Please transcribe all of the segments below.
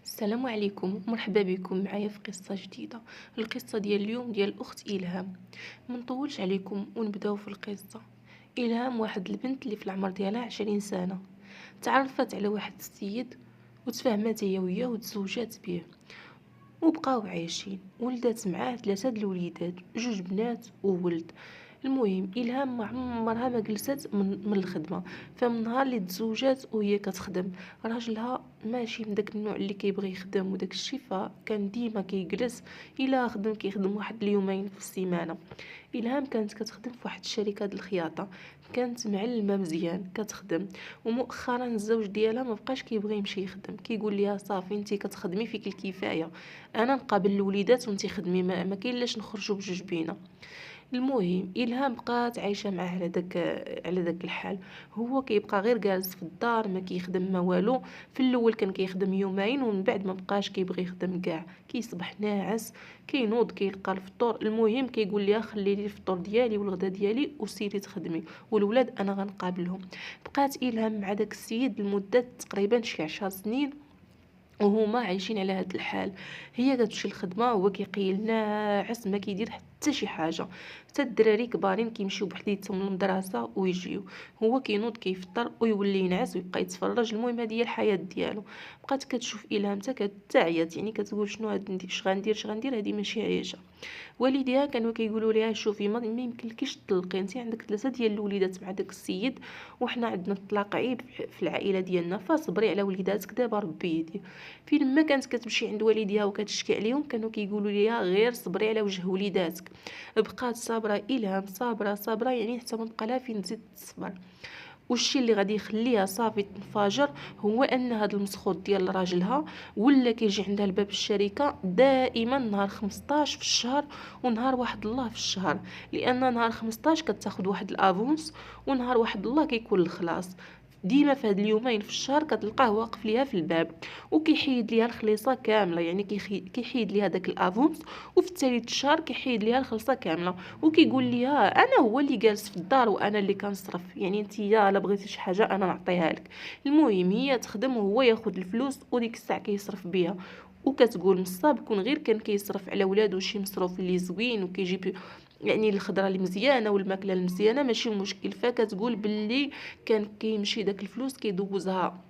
السلام عليكم، مرحبا بكم معايا في قصة جديدة. القصة ديال اليوم ديال الأخت إلهام. منطولش عليكم ونبداو في القصة. إلهام واحد البنت اللي في العمر ديالها 20 سنة، تعرفت على واحد السيد وتفاهمات هي وياه وتزوجات به وبقاو عايشين، ولدات معاه 3 الوليدات، 2 بنات وولد. المهم إلهام ما عمرها ما جلست من الخدمة، فمن نهار اللي تزوجات وهي كتخدم، راجلها ماشي من داك النوع اللي كيبغي يخدم وداك الشي، فكان ديما كيجلس الا خدم كيخدم واحد اليومين في السيمانه. إلهام كانت كتخدم في واحد الشركة د الخياطة، كانت معلمة مزيان كتخدم. ومؤخرا الزوج ديالها ما بقاش كيبغي يمشي يخدم، كيقول ليها صافي انتي كتخدمي فيك الكفاية، انا نقابل الوليدات وانتي خدمي، ما كاين لاش نخرجوا بجوج بينا. المهم إلهام بقات عايشة معاه على داك الحال. هو كيبقى غير جالس في الدار ما كيخدم ما والو. في الاول كان كيخدم يومين ومن بعد ما بقاش كيبغي يخدم كاع، كيصبح ناعس، كينوض كيلقى الفطور. المهم كيقول ليها خلي لي الفطور ديالي والغدا ديالي وسيري تخدمي، والولاد انا غنقابلهم. بقات إلهام مع داك السيد لمدة تقريبا شي 10 سنين وهما عايشين على هاد الحال. هي كتمشي الخدمه وهو كيقيل ناعس ما كيدير حتى شي حاجه. حتى الدراري كبارين كيمشيو بحديتهم للمدرسه ويجيو، هو كينوض كيفطر ويولي ينعس ويبقى يتفرج. المهم هذه هي الحياه ديالو. بقات كتشوف الهام حتى كتعيط، يعني كتقول شنو هاد ندير، اش غندير هذه ماشي عايشه. والديها كانوا كيقولوا ليها شوفي ما يمكنلكيش تطلقي، انت عندك 3 ديال الوليدات مع داك السيد، وحنا عندنا الطلاق عيب في العائله ديالنا، فصبري على وليداتك دابا ربي يهدي. فين ما كانت كتمشي عند والديها وكتشكي عليهم كانوا كيقولوا ليها غير صبري على وجه وليداتك. بقات صابره إلهام، صابره صابره، يعني حتى ما بقى لها فين تزيد تصبر. والشي اللي غادي يخليها صافي تنفجر هو ان هاد المسخوط ديال راجلها ولا كيجي عندها لباب الشركه دائما نهار 15 في الشهر ونهار واحد الله في الشهر، لان نهار 15 كتاخد واحد الافونس ونهار واحد الله كيكون الخلاص. ديما في هاد اليومين في الشهر كتلقاه واقف ليها في الباب وكيحيد ليها الخليصه كامله، يعني كيحيد ليها داك الافونس، وفي الثالث الشهر كيحيد ليها الخلصه كامله، وكيقول ليها انا هو اللي جالس في الدار وانا اللي كنصرف، يعني انت يا الا بغيتي شي حاجه انا نعطيها لك. المهم هي تخدم وهو ياخذ الفلوس وديك الساعه كيصرف بها. وكتقول مصاب كون غير كان كيصرف على ولادو شي مصروف اللي زوين وكيجيب يعني الخضره اللي مزيانه والماكله المزيانه ماشي مشكل. فكتقول باللي كان كيمشي داك الفلوس كيدوزها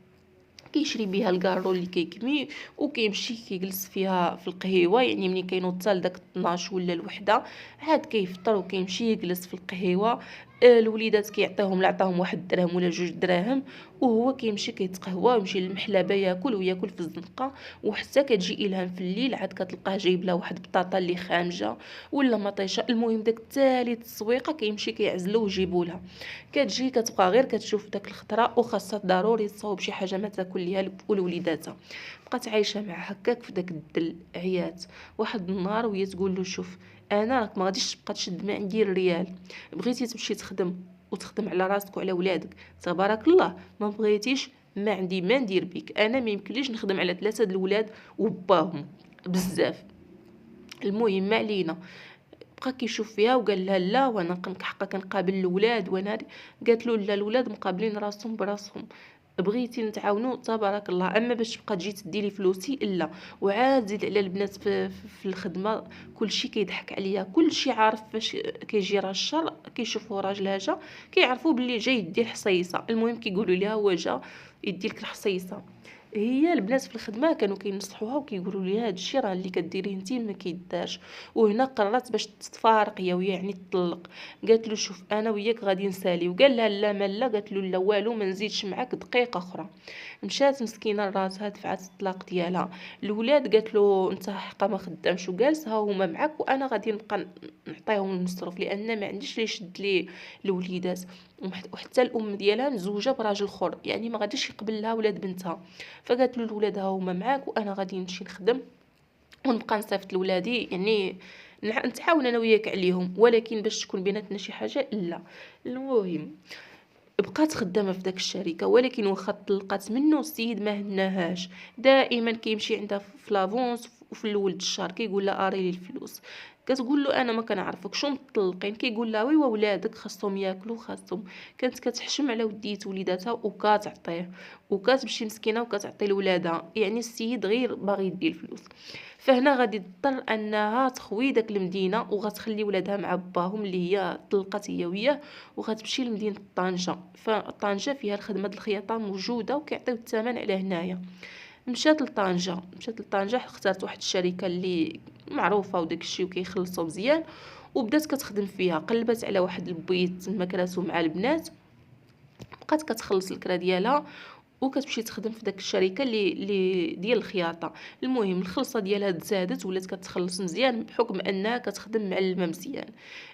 كيشري بها الكارو اللي كيكمي، وكيمشي كيجلس فيها في القهيوه، يعني ملي كينوض حتى لداك 12 ولا الوحده عاد كيفطر وكيمشي يجلس في القهيوه. الوليدات كيعطيهم لا عطاهم 1 درهم ولا 2 دراهم، وهو كيمشي كيتقهوى ويمشي للمحلبه ياكل وياكل في الزنقه. وحتى كتجي الهام في الليل عاد كتلقاه جايب لها واحد البطاطا اللي خامجه ولا مطيشه. المهم داك الثالث التسويقه كيمشي كيعزلو ويجيبو لها. كتجي كتبقى غير كتشوف داك الخضره وخاصها ضروري تصاوب شي حاجه ما تاكل ليها ولوليداتها. بقات عايشه مع هكاك في داك الدل عيات. واحد النهار وهي تقول له شوف، انا راك ما غاديش تبقى تشد ما عندي الريال، بغيتي تمشي تخدم وتخدم على راسك وعلى ولادك تبارك الله، ما بغيتيش ما عندي ما ندير بك، انا ما يمكنليش نخدم على 3 د الولاد وباهم بزاف. المهم ما علينا. بقى كيشوف فيها وقال لها لا وانا حقا كنقابل الاولاد وانا قالت له لا الاولاد مقابلين راسهم براسهم، بغيتي نتعاونوا تبارك الله، اما باش تبقى تجي تدي لي فلوسي الا. وعاد زيد على البنات في الخدمه كلشي كيضحك عليها، كلشي عارف فاش كيجي راه الشر كيشوفوا راجلها جا كيعرفوا باللي جاي يدي الحصيصه. المهم كيقولوا ليها هو جا يدي لك الحصيصه. هي البنات في الخدمه كانوا كينصحوها وكيقولوا ليها هذا الشيء راه اللي كديريه انت ما كيدارش. وهنا قررت باش تتفارق هي وياه، يعني تطلق. قالت له شوف انا وياك غادي نسالي، وقال لها لا ما لا، قالت له لا والو ما نزيدش معاك دقيقه اخرى. مشات مسكينه لراسها دفعت الطلاق ديالها. الاولاد قالت له انت حقا ما خدامش وجالس ها هما معاك وانا غادي نبقى نعطيهم المصروف لان ما عنديش لي شد لي الوليدات. وحتى الام ديالها مزوجه براجل اخر، يعني ما غاديش يقبل لها ولاد بنتها. فقالت له الولاد ها هما معاك وانا غادي نمشي نخدم ونبقى نصيفط لولادي، يعني نتعاون انا وياك عليهم، ولكن باش تكون بيناتنا شي حاجه لا. المهم بقات خدامه في داك الشركه، ولكن واخا طلقات منه السيد ما هناهاش. دائما كيمشي عندها في لافونس وفي الاول الشهر كيقول لها اري لي الفلوس. كتقول له انا ما كنعرفكش ومطلقين، كيقول لها ويوا ولادك خاصهم ياكلوا خاصهم. كانت كتحشم على وديت وليداتها وكتعطيه، وكتمشي مسكينه وكتعطي لولادها، يعني السيد غير باغي يدي الفلوس. فهنا غادي تضطر انها تخوي داك المدينه وغتخلي ولادها مع باهم اللي هي طلقت هي وياه، وغتمشي لمدينه طنجه. فطنجه فيها الخدمه د الخياطه موجوده وكيعطيو الثمن على هنايا. مشات لطنجة اختارت واحد الشركة اللي معروفة وداك الشيء وكيخلصوا مزيان، وبدات كتخدم فيها. قلبت على واحد البيت تما كراسو مع البنات، بقات كتخلص الكرا ديالها وكتمشي تخدم في داك الشركه اللي ديال الخياطه. المهم الخلصه ديالها تزادت ولات كتخلص مزيان بحكم انها كتخدم مع الماء مزيان.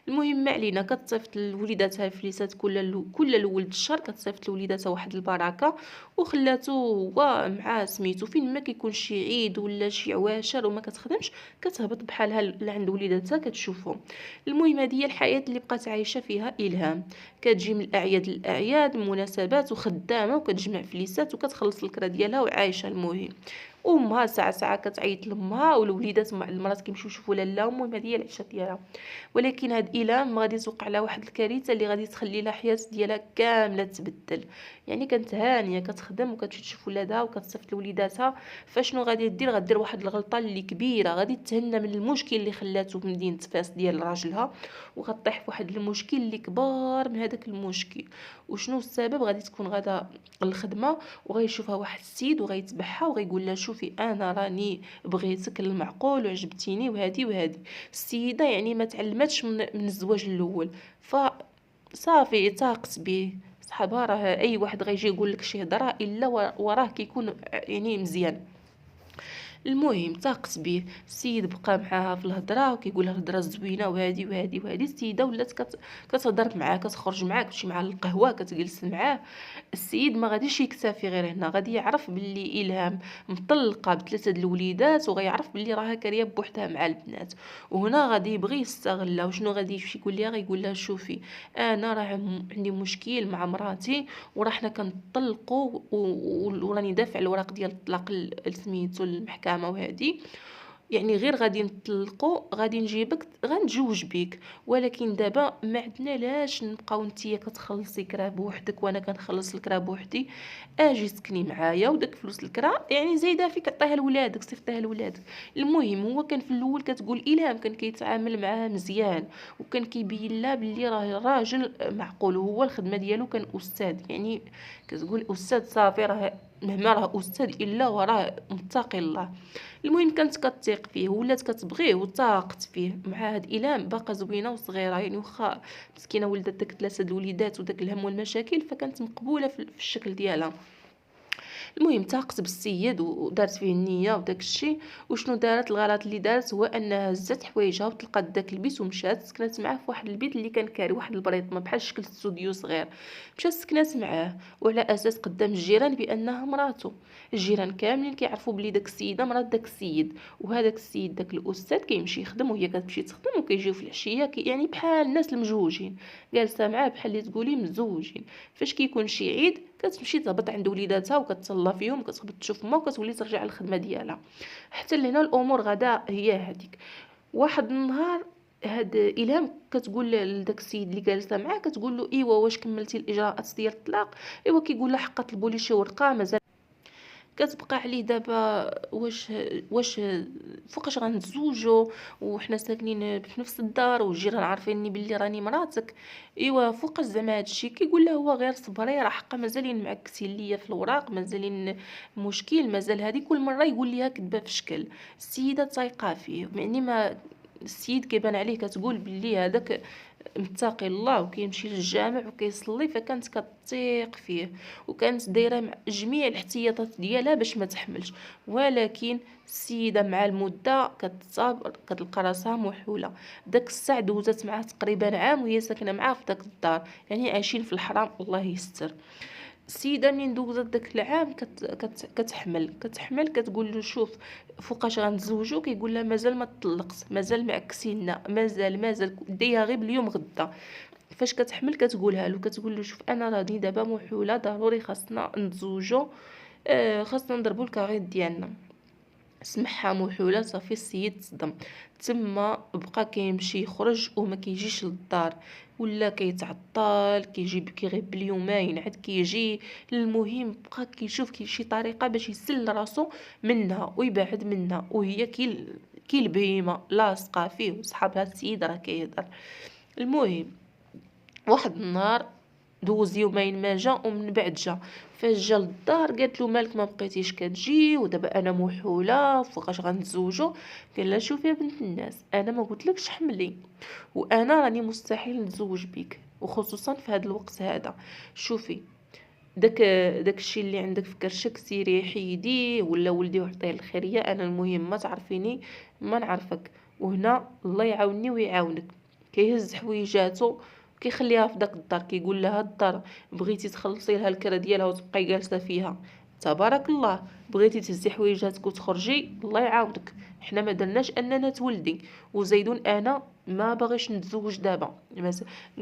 المهم ما علينا، كتصيفط لوليداتها الفليسات كل الاول الشهر، كتصيفط لوليداتها واحد البركه، وخلاتو هو مع سميتو فين ما كيكون شي عيد ولا شي عواشر وما كتخدمش كتهبط بحالها لعند وليداتها كتشوفهم. المهم هذه هي الحياه اللي بقات عايشه فيها الهام. كتجي من الاعياد للاعياد مناسبات وخدامه وكتجمع فليسات وكتخلص الكرا ديالها وعايشه. المهم وامها ساعه ساعه كتعيط لامها، والوليدات مع المرات كيمشيو يشوفوا لاله. المهم هذه هي العيشه ديالها. ولكن هاد ايلام غادي توقع لها واحد الكارثه اللي غادي تخلي لها حياه ديالها كامله تبدل. يعني كانت هانيه كتخدم وكتمشي تشوف ولادها وكتصيفط لوليداتها، فشنو غادي دير؟ غدير واحد الغلطه اللي كبيره، غادي تهنى من المشكل اللي خلاته في مدينه فاس ديال راجلها، وغطيح في واحد المشكل اللي كبار من هذاك المشكل. وشنو السبب؟ غادي تكون غادا الخدمه وغيشوفها واحد السيد وغيتبعها وغيقول لها شوفي انا راني بغيتك المعقول وعجبتيني وهذه وهذه. السيده يعني ما تعلمتش من الزواج الاول، فصافي طاقت به. صحابها راه اي واحد غيجي يقول لك شي هضره الا وراه كيكون يعني مزيان. المهم طاقت به. السيد بقى معاها في الهضره وكيقول لها الهضره زوينه وهذه وهذه وهذه. السيده ولات كتهضر معاه، كتخرج معاه، كتمشي معاه للقهوه، كتجلس معاه. السيد ما غاديش يكتفي غير هنا، غادي يعرف باللي الهام مطلقه بثلاثه د الوليدات، وغيعرف باللي راها كاريه بوحدها مع البنات. وهنا غادي يبغي يستغلها. وشنو غادي يمشي يقول لها؟ غيقول لها شوفي انا راه عندي مشكل مع مراتي وراه حنا كنطلقوا وراني دافع الوراق ديال الطلاق سميتو المحكمه وهذه. يعني غير غادي نطلقوا غادي نجيبك غنتزوج بيك، ولكن دابا ما عندنا لاش نبقاو نتيا كتخلصي كرا بوحدك وانا كنخلص الكرا بوحدي. اجي سكني معايا وداك فلوس الكرا يعني زايده فيك عطيها لولادك، صيفطيها لولادك. المهم هو كان في الاول كتقول الهام كان كيتعامل معاها مزيان وكان كيبين لها باللي راه راجل معقول. هو الخدمه ديالو كان استاذ، يعني كتقول استاذ صافي راه مهما راه استاذ الا وراه متقي الله. المهم كانت كتثيق فيه ولات كتبغيه وطاقت فيه. مع هاد إيلام باقا زوينه وصغيره، يعني واخا مسكينه ولدت داك ثلاثه د الوليدات وداك الهم والمشاكل فكانت مقبوله في الشكل ديالها. المهم تاقت بالسيد ودارت فيه النيه وداك الشيء. وشنو دارت؟ الغلط اللي دارت هو انها هزات حوايجها وطلقات داك البيت ومشات سكنات معاه في واحد البيت اللي كان كاري، واحد البريط ما بحال شكل استوديو صغير. مشات سكنات معاه وعلى اساس قدام الجيران بانها مراته. الجيران كاملين كيعرفوا بلي داك السيده مرات داك السيد، وهذاك السيد داك الاستاذ كيمشي يخدم وهي كتمشي تخدم وكيجيو في العشيه يعني بحال الناس المزوجين، جالسه معاه بحال اللي تقولي مزوجين. فاش كيكون شي عيد كتمشي تهبط عند وليداتها وكتهلا فيهم وكتهبط تشوف ما وكتولي ترجع للخدمه ديالها. حتى لهنا الامور غدا هي هذيك. واحد النهار هاد الهام كتقول لداك السيد اللي جالسه معاه كتقول له ايوا واش كملتي الاجراءات ديال الطلاق؟ ايوا كيقول لها حقا طلبوا لي شي ورقه مازال كتبقى عليه دابا. واش فوقاش غنتزوجوا وحنا ساكنين في نفس الدار والجيران عارفيني باللي راني مراتك؟ ايوا فوقاش زعما هادشي؟ كيقول له هو غير صبري راه حقا مازالين معكسين ليا في الوراق، مازالين مشكل مازال. هذه كل مره يقول ليها كذبه في شكل. السيده تايقه فيه، يعني ما السيد كيبان عليه كتقول باللي هذاك متقي الله وكيمشي للجامع وكيصلي، فكانت كتثيق فيه وكانت دايره مع جميع الاحتياطات ديالها باش ما تحملش. ولكن السيده مع المده كتصابر كتلقى راسها محوله. داك الساعه دوزت معاه تقريبا عام وهي ساكنه معاه في داك الدار، يعني عايشين في الحرام الله يستر. السيده منين دوزت داك العام كتحمل كتقول له شوف فوقاش غنتزوجوا؟ كيقول لها مازال ما طلقت، مازال معكسينا، مازال ديها غير اليوم غدا. فاش كتحمل كتقولها له كتقول له شوف انا راني دابا محوله ضروري خاصنا نتزوجوا، خاصنا نضربوا الكاريط ديالنا. سمعها محولة صافي السيد صدم. تما بقى كيمشي يخرج وما كيجيش للدار، ولا كيتعطل، كيغيب باليومين عاد كيجي. المهم بقى كيشوف شي طريقه باش يسل راسو منها ويبعد منها، وهي كي البهيمه لاصقه فيه وصحابها السيد راه كيهضر. المهم واحد النهار دوز يومين ما جا، ومن بعد جا. فاش جا للدار قالت له مالك ما بقيتيش كتجي، ودابا انا محوله فوقاش غنتزوجوا. قال لها شوفي يا بنت الناس، انا ما قلتلكش حملي، وانا راني مستحيل نتزوج بك، وخصوصا في هذا الوقت هذا. شوفي داك الشيء اللي عندك في كرشك سيري حيديه، ولا ولدي وعطيه الخيريه. انا المهم ما تعرفيني ما نعرفك، وهنا الله يعاونني ويعاونك. كيهز حويجاتو كيخليها في داك الدار، كيقول لها الدار بغيتي تخلصي لها الكرا ديالها وتبقاي جالسه فيها تبارك الله، بغيتي تهزي حويجاتك وتخرجي الله يعاونك، حنا ما درناش اننا تولدي. وزيدون انا ما باغيش نتزوج دابا.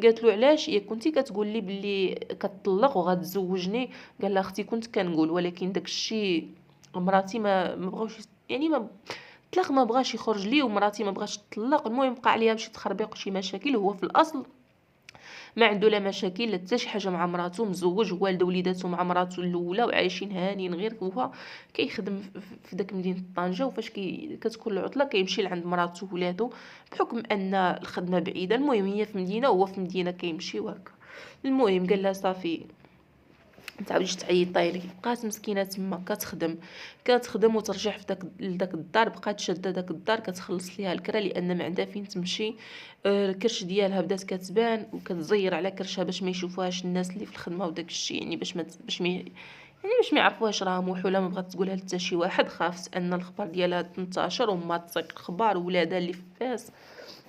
قالت له علاش؟ يا كنتي كتقول لي بلي كتطلق وغتزوجني. قال لها اختي كنت كنقول، ولكن داك الشيء مراتي ما بغاوش، يعني ما طلق ما بغاش يخرج لي، ومراتي ما بغاش تطلق. المهم بقى عليها شي تخربيق وشي مشاكل. هو في الاصل ما عنده لا مشاكل لا حتى شي حاجه مع مراته، مزوج والده وليداته مع مراته الاولى وعايشين هانيين. غير هو كيخدم في داك مدينه طنجه، وفاش كتكون العطله كيمشي لعند مراته وولادو بحكم ان الخدمه بعيده. المهم هي في مدينه وهو في مدينه كيمشي وهكا. المهم قال لها صافي متعاوديش تعيطي لي. بقات مسكينه تما كتخدم وترجع في لداك الدار. بقات شاده داك الدار كتخلص ليها الكرا لان ما عندها فين تمشي. الكرش ديالها بدات كتبان وكتزير على كرشها باش ما يشوفوهاش الناس اللي في الخدمه وداك الشيء، يعني باش ما يعرفوهاش راها موحوله. ما بغات تقولها حتى شي واحد، خافت ان الخبر ديالها تنتشر وما تسيق الخبر وولادها اللي في فاس.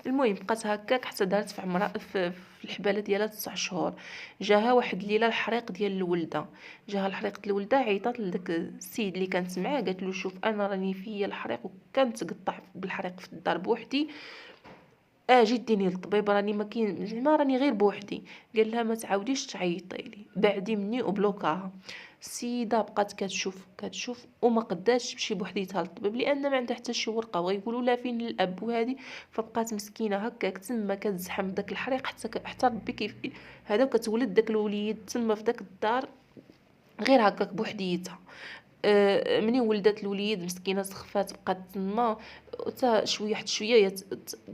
المهم بقات هكاك حتى دارت في عمرها في الحباله ديالها 9 شهور. جاها واحد الليله الحريق ديال الولده. جاها الحريق ديال الولده، عيطات لداك السيد اللي كانت معاه، قالت له شوف انا راني فيا الحريق وكانت تقطع بالحريق في الدار بوحدي، اجي ديني للطبيب، راني ما كاين زعما راني غير بوحدي. قال لها ما تعاوديش تعيطي لي، بعدي مني وبلوكاها. السيده بقات كتشوف وما قداتش تمشي بوحديتها للطبيب لان ما عندها حتى شي ورقه، ويقولوا لها فين الاب وهذه. فبقات مسكينه هكاك تما كتزحم داك الحريق حتى ربي كيف هذا، وكتولد داك الوليد تما في داك الدار غير هكاك بوحديتها. منين ولدت الوليد مسكينه سخفات بقات تما. حتى شويه حتى شويه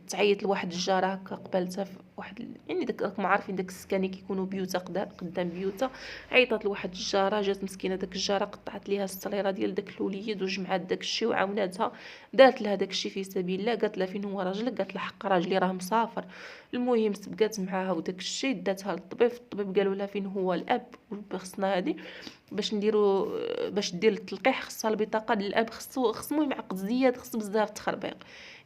تعيط لواحد الجاره هكا قبالتها في واحد يعني داك ما عارفين داك السكاني كيكونوا بيوتا قدام بيوتا. عيطات لواحد الجاره، جات مسكينه داك الجاره قطعت ليها السريره ديال داك الوليد وجمعات داك الشيء وعاوناتها، دارت لها داك الشيء في سبيل الله. قالت لها فين هو راجلك؟ قالت لها حق راجلي راه مسافر. المهم سبقات معاها وداك الشيء داتها للطبيب. الطبيب قالوا لها فين هو الاب، خصنا هذه باش دير التلقيح خصها البطاقه ديال الاب، خصو معقد زياد، خص بزاف تخربيق.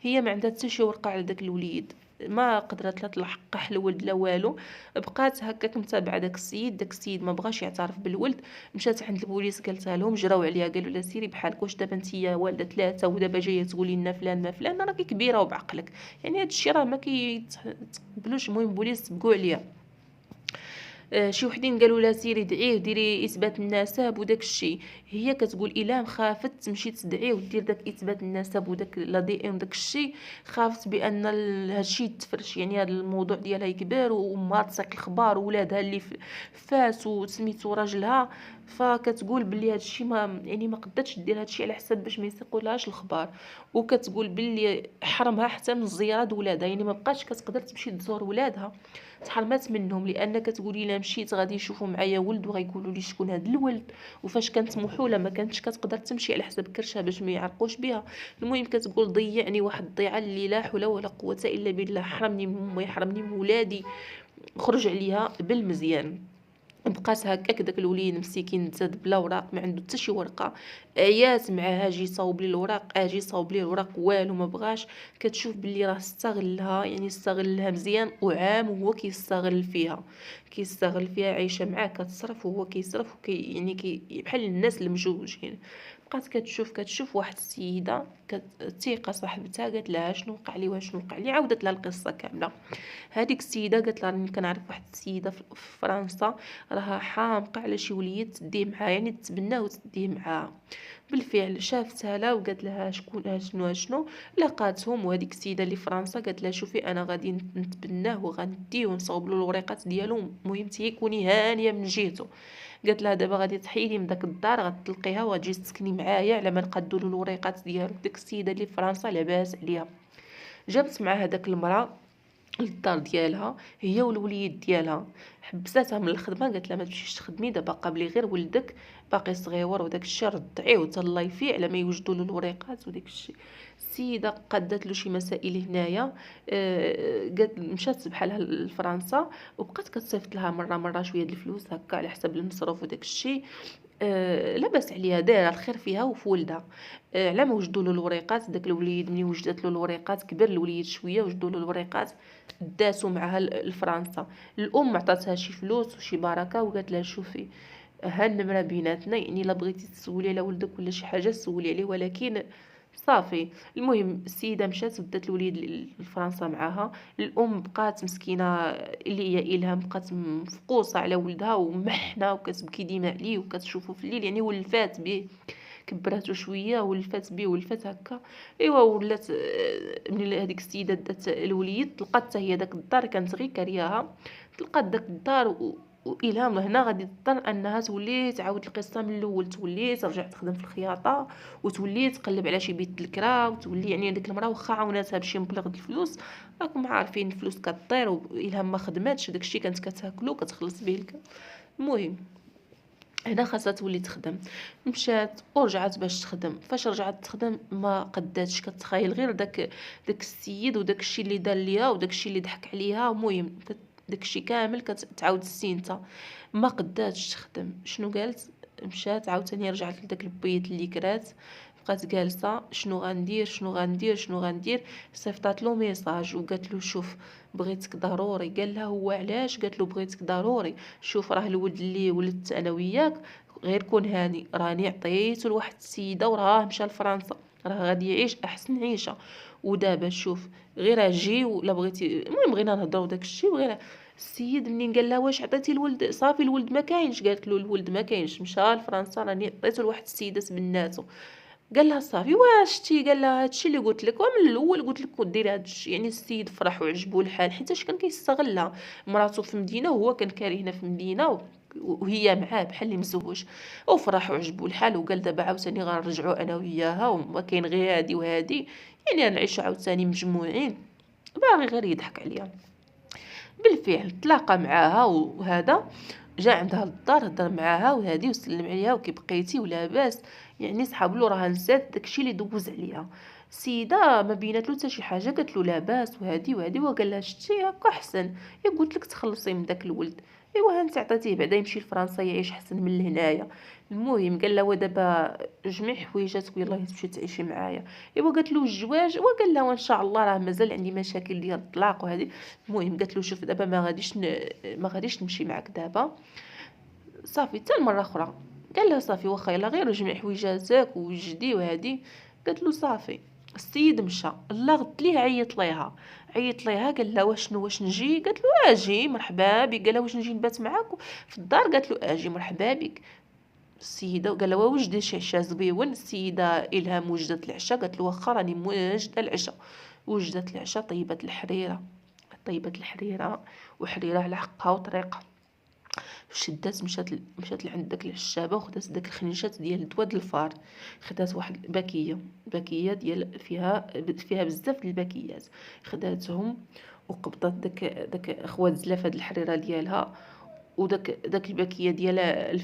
هي ما عندها حتى شي ورقه على داك الوليد، ما قدرت لا تلحق الولد لا والو. بقات هكاك متابعه داك السيد ما بغاش يعترف بالولد. مشات عند البوليس قالتها لهم، جراو عليها قالوا لها سيري بحالك، واش دابا نتيا والده 3 ودابا جايه تقولي لنا فلان ما فلان، راكي كبيره وبعقلك، يعني هذا الشيء راه ما كيتقبلوش. المهم البوليس سبقوا عليها. شي وحدين قالوا لها سيري دعيه وديري اثبات النسب وداك الشيء. هي كتقول الا خافت تمشي تدعيه ودير داك اثبات النسب وداك لا دي ام داك الشيء، خافت بان هادشي يتفرش، يعني هذا الموضوع ديالها يكبر وما تسيق الخبار وولادها اللي في فاس وسميتو راجلها. فكتقول بلي هادشي ما قداتش دير هادشي على حساب باش ما يسيقولهاش الخبار. وكتقول بلي حرمها حتى من زياره ولادها، يعني ما بقاش كتقدر تمشي تزور ولادها، تحرمات منهم. لان كتقولي الا مشيت غادي يشوفوا معايا ولد وغيقولوا لي شكون هذا الولد. وفاش كانت محوله ما كانتش كتقدر تمشي على حساب كرشها باش ما يعرقوش بها. المهم كتقول ضيعني واحد الضيعه اللي لا حول ولا قوه الا بالله، حرمني من امي حرمني من ولادي، خرج عليها بالمزيان. بقات هكاك داك الوليد مسكين تزاد بلا وراق، ما عنده حتى شي ورقه. عيات معاها اجي صاوب لي الوراق، اجي صاوب لي الوراق، والو ما بغاش. كتشوف بلي راه استغلها، يعني استغلها مزيان، وعام وهو كيستغل فيها عايشه معاه كتصرف وهو كيصرف يعني بحال الناس المجوجين. بقات كتشوف واحد السيده ثقه صاحبتها، قالت لها شنو وقع لي وشنو وقع لي، عاودت لها القصه كامله. هذيك السيده قالت لها راني كنعرف واحد السيده في فرنسا راها حامقه على شي وليد تديه معاها، يعني تتبناه وتديه معاها. بالفعل شافتها لا وقالت لها شكون شنو لقاتهم. وهذيك السيده اللي في فرنسا قالت لها شوفي انا غادي نتبناه وغنديه ونصاوب له الوريقات ديالو، المهم تيكوني هانيه من جهته. قالت لها دابا غادي تحيدي من داك الدار غتلقيها وغتجي تسكني معايا على ما نقادو له الوريقات ديالو. ديك السيده اللي في فرنسا لاباس عليها، جابت معاها داك المراه للدار ديالها هي والوليد ديالها، حبساتها من الخدمه، قالت لها ما تمشيش تخدمي دابا قابلي غير ولدك باقي صغيور وداك الشيء رضعيه وتهلاي فيه على ما يوجدوا له الوريقات وداك الشيء. السيده قادت له شي مسائل هنايا. قالت مشات بحالها لفرنسا وبقات كتصيفط لها مره شويه د الفلوس هكا على حسب المصروف وداك الشيء. لاباس عليها دايره الخير فيها وفي ولدها. على ما وجدوا له الوريقات داك الوليد ملي وجدت له الوريقات كبر الوليد شويه وجدوا له الوريقات داسوا معها لفرنسا. الام عطاتها شي فلوس وشي بركه وقالت لها شوفي ها النمره بيناتنا، يعني الا بغيتي تسولي على ولدك ولا شي حاجه سولي عليه، ولكن صافي. المهم السيده مشات ودات الوليد لفرنسا معاها. الام بقات مسكينه اللي هي الهام بقات مفقوصه على ولدها ومحنه وكتبكي ديما عليه وكتشوفه في الليل، يعني ولفات به، كبراتو شويه ولفات به ولفات هكا. ايوا ولات من هذيك السيده دات الوليد لقات حتى هي داك الدار كانت غير كارياها، لقات داك الدار والهام هنا غادي تضطر انها تولي تعاود القصه من الاول، تولي ترجع تخدم في الخياطه وتولي تقلب على شي بيت الكرا وتولي، يعني ديك المراه واخا عاوناتها بشي مبلغ د الفلوس، راكم عارفين الفلوس كطير والهام ما خدماتش داكشي كانت كتاكلو كتخلص به المهم هنا خاصها تولي تخدم. مشات ورجعت باش تخدم، فاش رجعت تخدم ما قداتش، كتخيل غير داك السيد وداك الشيء اللي دار ليها وداك الشيء اللي ضحك عليها. المهم داك الشيء كامل كتعاود السينتا، ما قداتش تخدم. شنو قالت؟ مشات عاوتاني رجعت لداك البيت اللي كرات، بقات جالسه شنو غندير. صيفطات له ميساج وقالت له شوف بغيتك ضروري. قال لها هو علاش؟ قالت له بغيتك ضروري، شوف راه الولد اللي ولدت انا وياك غير كون هاني، راني عطيته لواحد السيده وراه مشى لفرنسا، راه غادي يعيش احسن عيشه. ودابا شوف غير اجي ولا بغيتي، المهم بغينا نهضروا داك الشيء وغير. السيد منين قال لها واش عطيتي الولد؟ صافي الولد ما كاينش. قالت له الولد ما كاينش، مشى لفرنسا، راني عطيته لواحد السيده سبناتو. قال لها صافي واش تي؟ قال لها هادشي اللي قلت لك، ومن الاول قلت لك وديري هادشي. يعني السيد فرح وعجبو الحال حيت كان كيستغلها، مراته في مدينه وهو كان كارهنا في مدينه وهي معاه بحال اللي مزوج، وفرح وعجبو الحال وقال دابا عاوتاني غنرجعوا انا وياها وما كاين غير هادي وهادي، يعني غنعيشوا عاوتاني مجموعين. باغي غير يضحك عليها. بالفعل تلاقى معاها وهذا جا عندها للدار هضر معاها وهادي وسلم عليها وكي بقيتي ولاباس، يعني صحاب له راه نسات داكشي اللي دوز عليها. السيده ما بينات له حتى شي حاجه، قالت له لاباس وهادي وقال لها شتي هكا احسن، يا قلت لك تخلصي من داك الولد، ايوا ها انت عطيتيه بعدا يمشي لفرنسا يعيش احسن من لهنايا. المهم قال لها ودابا جمعي حويجاتك ويلاه تمشي تعيشي معايا. ايوا قالت له الزواج، وقال لها وان شاء الله راه مازال عندي مشاكل ديال الطلاق وهذه. المهم قالت له شوف دابا ما غاديش نمشي معاك دابا، صافي حتى المره اخرى. قال لها صافي واخا يلا غير جمعي حويجاتك وجدي وهادي. قالت له صافي. السيد مشى، الله غد ليه عيط ليها قال لها واش نجي؟ قالت له اجي مرحبا بك. قال لها واش نجي نبات معاك في الدار؟ قالت له اجي مرحبا بك. السيده قال لها وجدي شي عشاء زويون. السيده الهام وجدت العشاء، قالت له واخا راني موجده العشاء. وجدت العشاء، طيبت الحريره وحريره على حقها وطريقها. شدات مشات لعند داك العشابه وخدات داك الخنيشات ديال الدواء د الفار، خدات واحد باكيه ديال فيها بزاف د الباكيات، خداتهم وقبضات داك خوات زلاف هاد الحريره ديالها وداك الباكيه ديال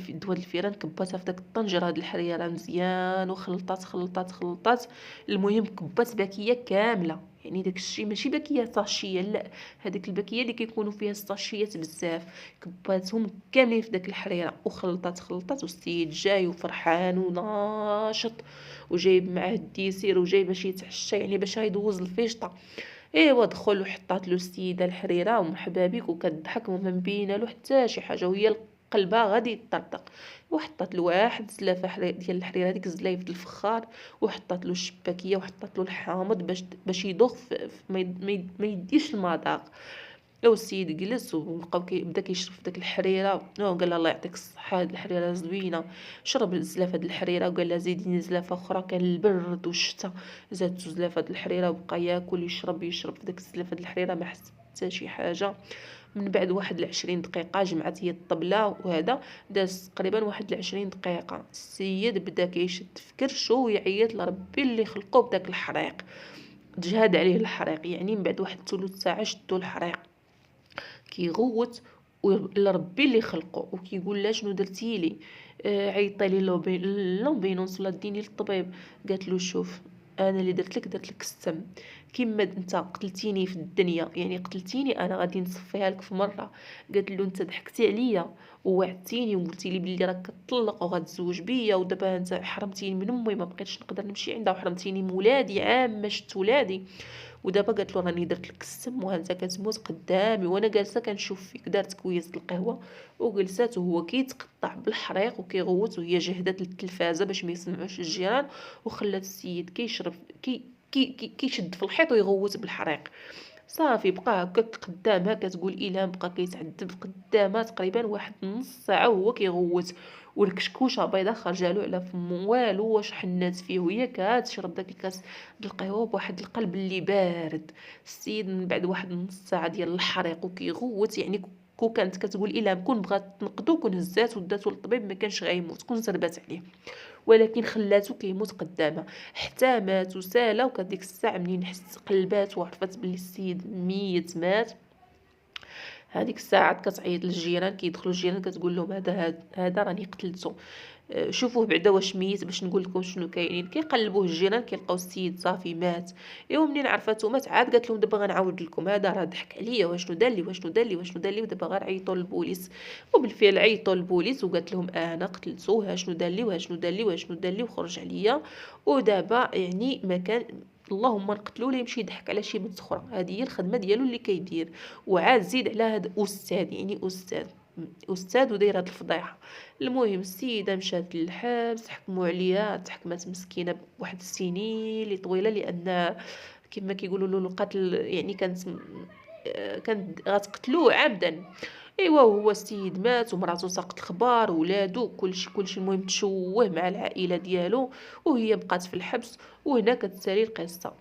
الدواء الفيران، كباتها في داك الطنجره هاد الحريره مزيان وخلطات. المهم كبات باكيه كامله، يعني داك الشيء ماشي باكيه طاشيه، لا هذيك الباكيه اللي كيكونوا فيها الساشيات بزاف، كباتهم كاملين في داك الحريره وخلطات. والسيد جاي وفرحان وناشط وجايب معاه الديسير وجاي باش يتعشى، يعني باش يدوز الفيشطه. ايوا دخل وحطات له السيده الحريره ومرحبا بك وكتضحك وما مبينه له حتى شي حاجه، وهي قلبها غادي يطرطق. وحطات له واحد زلافه ديال الحريره، هذيك الزلايف د الفخار، وحطات له الشباكيه وحطات له الحامض باش يدوخ ما يديش المذاق. او السيد جلس وبقاو بدا كيشرب في داك الحريره، قال لها الله يعطيك الصحه، هاد الحريره زوينه. شرب الزلافه د الحريره وقال لها زيديني زلافه اخرى، كان البرد والشتا، زادت زلافه د الحريره وبقى ياكل يشرب في داك الزلافه د الحريره، ما حس حتى شي حاجه. من بعد واحد 20 دقيقه جمعت هي الطبله، وهذا داز تقريبا واحد 20 دقيقه، السيد بدا كيشد في كرشو ويعيط لربي اللي خلقو بداك الحريق. تجهاد عليه الحريق، يعني من بعد واحد ثلث ساعه شدو الحريق كيغوت لربي اللي خلقه، وكيقول لها شنو درتي لي؟ عيطي لي لومبينونس ولا ديني للطبيب. قالت له شوف، انا اللي درت لك السم، كيما انت قتلتيني في الدنيا يعني قتلتيني، انا غادي نصفيها لك في مره. قالت له انت ضحكتي عليا ووعدتيني وقلتي لي بلي راك كتطلق وغتزوج بيا، ودابا انت حرمتيني من امي، ما بقيتش نقدر نمشي عندها، وحرمتيني من ولادي عام شت ولادي، ودابا قالت له راني درت لك السم وانت كتموت قدامي وانا جالسه كنشوف فيك. دارت كويس القهوه وجلسات وهو كيتقطع بالحريق وكيغوت، وهي جهدت التلفازه باش ما يسمعوش الجيران، وخلات السيد كيشرب كيشد في الحيط ويغوت بالحريق. صافي بقى هكاك قدامها كتقول الهام، بقى كيتعذب قدامها تقريبا واحد نص ساعه وهو كيغوت، والكشكوشه بيضه خرجالو على فمو والو، واش حنات فيه وهي كتشرب داك الكاس د القهوه بواحد القلب اللي بارد. السيد من بعد واحد نص ساعه ديال الحريق وكيغوت، يعني كون كانت كتقول الهام كون بغات تنقدو كون هزات وداتو للطبيب ما كانش غيموت، كون زربات عليه، ولكن خلاتو كيموت قدامها حتى مات وسالا. وكديك الساعه منين حست قلبات وعرفت بلي السيد ميت مات، هذيك الساعه كتعيط للجيران، كيدخلوا الجيران كتقول لهم هذا راني قتلته، شوفوه بعدا واش ميت باش نقول لكم شنو كاينين. كيقلبوه الجيران كيلقاو السيد صافي مات. ايوا منين عرفاتو مات عاد قالت لهم دابا غنعاود لكم، هذا راه ضحك عليا، واشنو دار لي ودابا غنعيطوا للبوليس. وبالفعل عيطوا للبوليس وقالت لهم انا قتلته، ها شنو دار لي وخرج عليا، ودابا يعني ما كان اللهم نقتلو لا يمشي يضحك على شي بنت اخرى، هذه هي الخدمه ديالو اللي كيدير. وعاد زيد على هذا استاذ، يعني استاذ وداير هاد الفضيحه. المهم السيده مشات للحبس، حكموا عليها، تحكمات مسكينه بواحد السنين اللي طويله، لان كما كيقولوا له القتل يعني كانت غتقتلوه عمدا. ايوا هو السيد مات ومراته ساقت الخبار وولادو كلشي المهم تشوه مع العائله ديالو، وهي بقات في الحبس. وهنا كتسالي القصه.